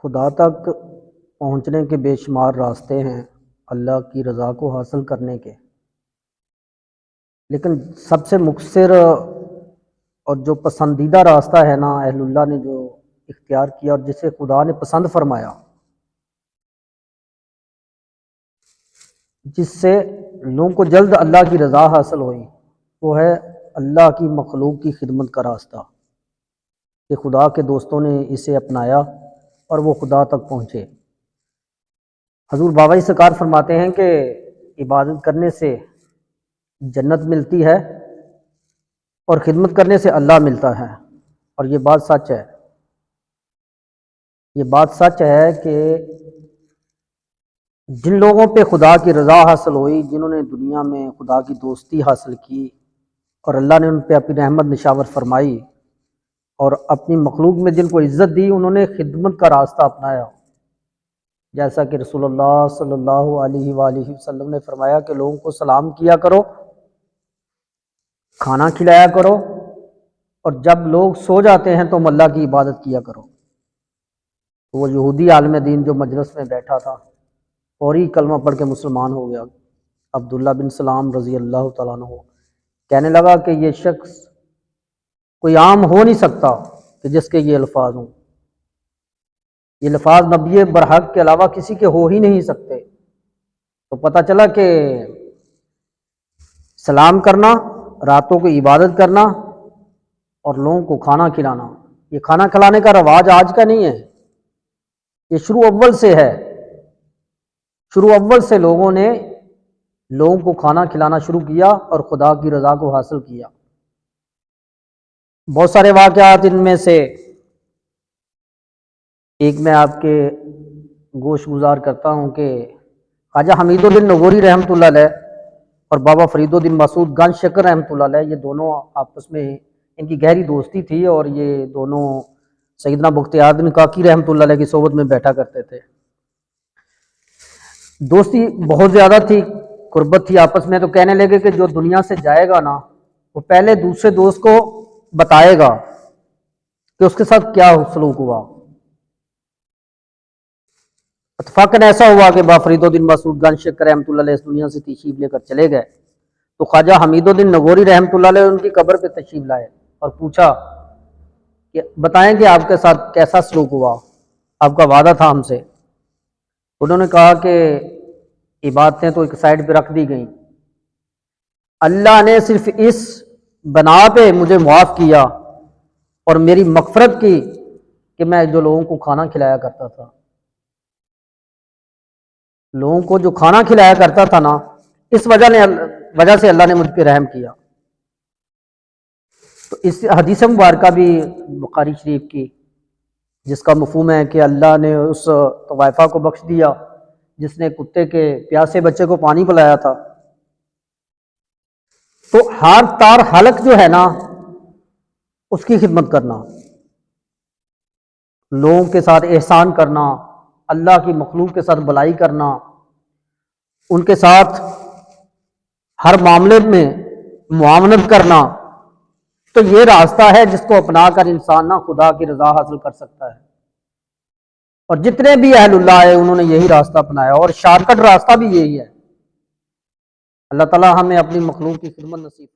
خدا تک پہنچنے کے بے شمار راستے ہیں اللہ کی رضا کو حاصل کرنے کے، لیکن سب سے مؤثر اور جو پسندیدہ راستہ ہے نا اہل اللہ نے جو اختیار کیا اور جسے خدا نے پسند فرمایا، جس سے لوگوں کو جلد اللہ کی رضا حاصل ہوئی، وہ ہے اللہ کی مخلوق کی خدمت کا راستہ، کہ خدا کے دوستوں نے اسے اپنایا اور وہ خدا تک پہنچے۔ حضور بابائی سرکار فرماتے ہیں کہ عبادت کرنے سے جنت ملتی ہے اور خدمت کرنے سے اللہ ملتا ہے، اور یہ بات سچ ہے۔ یہ بات سچ ہے کہ جن لوگوں پہ خدا کی رضا حاصل ہوئی، جنہوں نے دنیا میں خدا کی دوستی حاصل کی اور اللہ نے ان پہ اپنی رحمت نشاور فرمائی اور اپنی مخلوق میں جن کو عزت دی، انہوں نے خدمت کا راستہ اپنایا، جیسا کہ رسول اللہ صلی اللہ علیہ وآلہ وسلم نے فرمایا کہ لوگوں کو سلام کیا کرو، کھانا کھلایا کرو، اور جب لوگ سو جاتے ہیں تم اللہ کی عبادت کیا کرو۔ وہ یہودی عالم دین جو مجلس میں بیٹھا تھا فوری کلمہ پڑھ کے مسلمان ہو گیا، عبداللہ بن سلام رضی اللہ تعالیٰ عنہ، کہنے لگا کہ یہ شخص کوئی عام ہو نہیں سکتا کہ جس کے یہ الفاظ ہوں، یہ الفاظ نبی برحق کے علاوہ کسی کے ہو ہی نہیں سکتے۔ تو پتہ چلا کہ سلام کرنا، راتوں کو عبادت کرنا اور لوگوں کو کھانا کھلانا، یہ کھانا کھلانے کا رواج آج کا نہیں ہے، یہ شروع اول سے ہے۔ شروع اول سے لوگوں نے لوگوں کو کھانا کھلانا شروع کیا اور خدا کی رضا کو حاصل کیا۔ بہت سارے واقعات ان میں سے ایک میں آپ کے گوش گزار کرتا ہوں کہ خواجہ حمید الدین نگوری رحمۃ اللہ علیہ اور بابا فرید الدین مسعود گنج شکر رحمۃ اللہ علیہ، یہ دونوں آپس میں ان کی گہری دوستی تھی، اور یہ دونوں سیدنا بختیار بن کاکی رحمۃ اللہ علیہ کی صحبت میں بیٹھا کرتے تھے۔ دوستی بہت زیادہ تھی، قربت تھی آپس میں، تو کہنے لگے کہ جو دنیا سے جائے گا نا وہ پہلے دوسرے دوست کو بتائے گا کہ اس کے ساتھ کیا سلوک ہوا۔ اتفاقاً ایسا ہوا کہ با فرید الدین مسعود گنج شکر رحمۃ اللہ علیہ اس دنیا سے تشریف لے کر چلے گئے، تو خواجہ حمید الدین نگوری رحمۃ اللہ علیہ ان کی قبر پہ تشریف لائے اور پوچھا کہ بتائیں کہ آپ کے ساتھ کیسا سلوک ہوا، آپ کا وعدہ تھا ہم سے۔ انہوں نے کہا کہ عبادتیں تو ایک سائڈ پہ رکھ دی گئیں، اللہ نے صرف اس بنا پہ مجھے معاف کیا اور میری مغفرت کی کہ میں جو لوگوں کو کھانا کھلایا کرتا تھا، لوگوں کو جو کھانا کھلایا کرتا تھا نا، اس وجہ سے اللہ نے مجھ پہ رحم کیا۔ تو اس حدیث مبارکہ بھی بخاری شریف کی، جس کا مفہوم ہے کہ اللہ نے اس طوائفہ کو بخش دیا جس نے کتے کے پیاسے بچے کو پانی پلایا تھا۔ تو ہر تار حلق جو ہے نا اس کی خدمت کرنا، لوگوں کے ساتھ احسان کرنا، اللہ کی مخلوق کے ساتھ بلائی کرنا، ان کے ساتھ ہر معاملے میں معاونت کرنا، تو یہ راستہ ہے جس کو اپنا کر انسان نہ خدا کی رضا حاصل کر سکتا ہے۔ اور جتنے بھی اہل اللہ ہے انہوں نے یہی راستہ اپنایا، اور شارٹ کٹ راستہ بھی یہی ہے۔ اللہ تعالیٰ ہمیں اپنی مخلوق کی خدمت نصیب